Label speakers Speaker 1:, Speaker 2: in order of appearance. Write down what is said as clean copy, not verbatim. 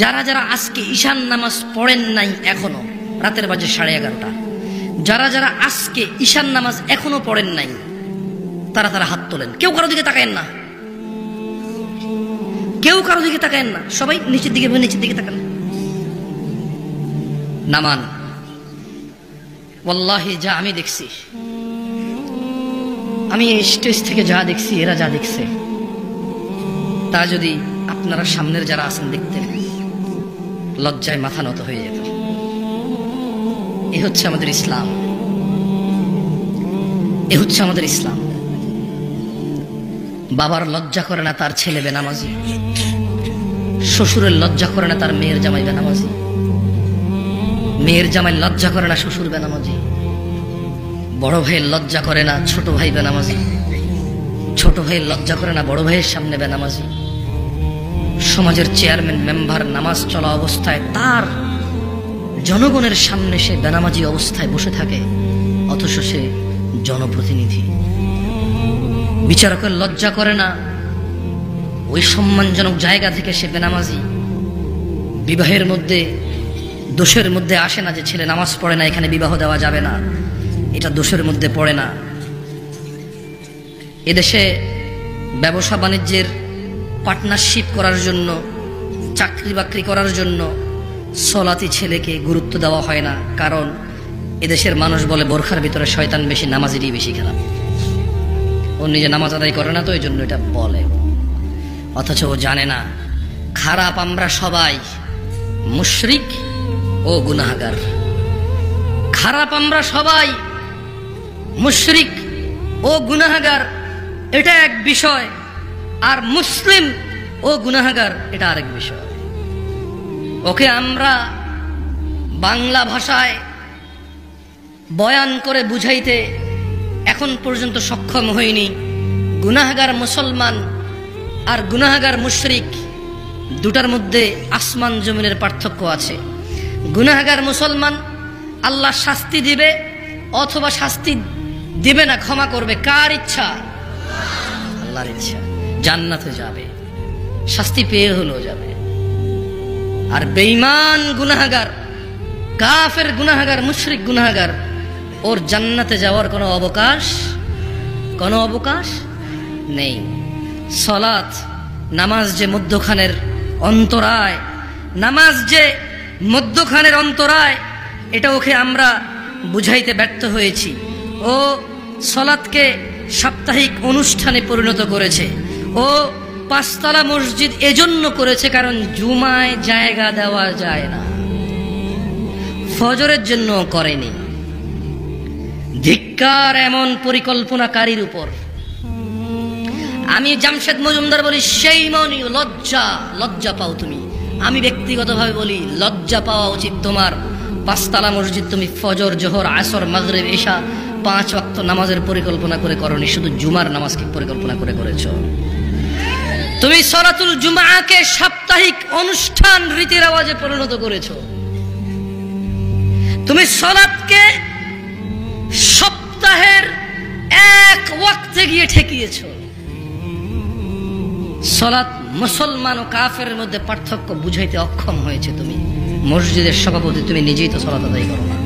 Speaker 1: যারা যারা আজকে ঈশান নামাজ পড়েন নাই এখনো, রাতের বাজে 11:30, যারা যারা আজকে ঈশান নামাজ এখনো পড়েন নাই তারা তারা হাত তোলেন। কেউ কারো দিকে তাকায়েন না, কেউ কারো দিকে তাকায়েন না, সবাই নিচের দিকে নিচের দিকে তাকান। নামান, ওয়াল্লাহি যা আমি দেখছি, আমি স্টেজ থেকে যা দেখছি, এরা যা দেখছে তা যদি আপনারা সামনের যারা আছেন দেখতেন, লজ্জায় মাথা নত হয়ে যেত। এ হচ্ছে আমাদের ইসলাম, এ হচ্ছে আমাদের ইসলাম। বাবার লজ্জা করে না তার ছেলে বেনামাজি, শ্বশুরের লজ্জা করে না তার মেয়ের জামাই বেনামাজি, মেয়ের জামাই লজ্জা করে না শ্বশুর বেনামাজি, বড় ভাইয়ের লজ্জা করে না ছোট ভাই বেনামাজি, ছোট ভাইয়ের লজ্জা করে না বড় ভাইয়ের সামনে বেনামাজি। সমাজের চেয়ারম্যান মেম্বার নামাজ চলা অবস্থায় তার জনগণের সামনে সে বেনামাজি অবস্থায় বসে থাকে, অথচ সে জনপ্রতিনিধি। বিচারকের লজ্জা করে না ওই সম্মানজনক জায়গা থেকে সে বেনামাজি। বিবাহের মধ্যে দোষের মধ্যে আসে না যে ছেলে নামাজ পড়ে না, এখানে বিবাহ দেওয়া যাবে না, এটা দোষের মধ্যে পড়ে না। এদেশে ব্যবসা বাণিজ্যের পার্টনারশিপ করার জন্য, চাকরি বাকরি করার জন্য সলাতি ছেলেকে গুরুত্ব দেওয়া হয় না, কারণ এদেশের মানুষ বলে বোরখার ভিতরে শয়তান বেশি, নামাজেরই বেশি খারাপ। ও নিজে নামাজ আদায় করে না, তো এই জন্য এটা বলে, অথচ ও জানে না খারাপ আমরা সবাই, মুশরিক ও গুনাহগার। খারাপ আমরা সবাই, মুশরিক ও গুনাহগার এটা এক বিষয়, আর মুসলিম ও গুনাহগার এটা আরেক বিষয়। ওকে আমরা বাংলা ভাষায় বয়ান করে বুঝাইতে এখন পর্যন্ত সক্ষম হইনি। গুনাহগার মুসলমান আর গুনাহগার মুশরিক দুটার মধ্যে আসমান জমিনের পার্থক্য আছে। গুনাহগার মুসলমান আল্লাহ শাস্তি দিবে অথবা শাস্তি দিবে না, ক্ষমা করবে, কার ইচ্ছা? আল্লাহর ইচ্ছা। জান্নাতে যাবে, শাস্তি পেয়ে হলেও যাবে। আর বেঈমান গুনাহগার, কাফের গুনাহগার, মুশরিক গুনাহগার, ওর জান্নাতে যাওয়ার কোনো অবকাশ নেই। সালাত, নামাজ যে মধ্যখানের অন্তরায়, নামাজ যে মধ্যখানের অন্তরায়, এটা ওকে আমরা বুঝাইতে ব্যর্থ হয়েছি। ও সালাতকে সাপ্তাহিক অনুষ্ঠানে পরিণত করেছে। ও পাঁচতলা মসজিদ এজন্য করেছে কারণ জুমায় জায়গা দেওয়া যায় না, ফজরের জন্য করেনি। ধিক্কার এমন পরিকল্পনাকারীর উপর। আমি জামশেদ মজুমদার বলি, সেই মনি, লজ্জা পাও তুমি। আমি ব্যক্তিগতভাবে বলি, লজ্জা পাওয়া উচিত তোমার। পাঁচতলা মসজিদ তুমি ফজর, জোহর, আসর, মাগরিব, ইশা 5 ওয়াক্ত নামাজের পরিকল্পনা করে করনি, শুধু জুমার নামাজকে পরিকল্পনা করে করেছো। তুমি সলাতুল জুমাকে সাপ্তাহিক অনুষ্ঠান, রীতি রেওয়াজে পরিণত করেছো। তুমি সলাতকে সপ্তাহের এক ওয়াক্তে গিয়ে ঠেকিয়েছো। সলাত মুসলমান ও কাফের মধ্যে পার্থক্য বুঝাইতে অক্ষম হয়েছে তুমি। মসজিদের সভাপতি, তুমি নিজেই তো সলাত আদায় করো না।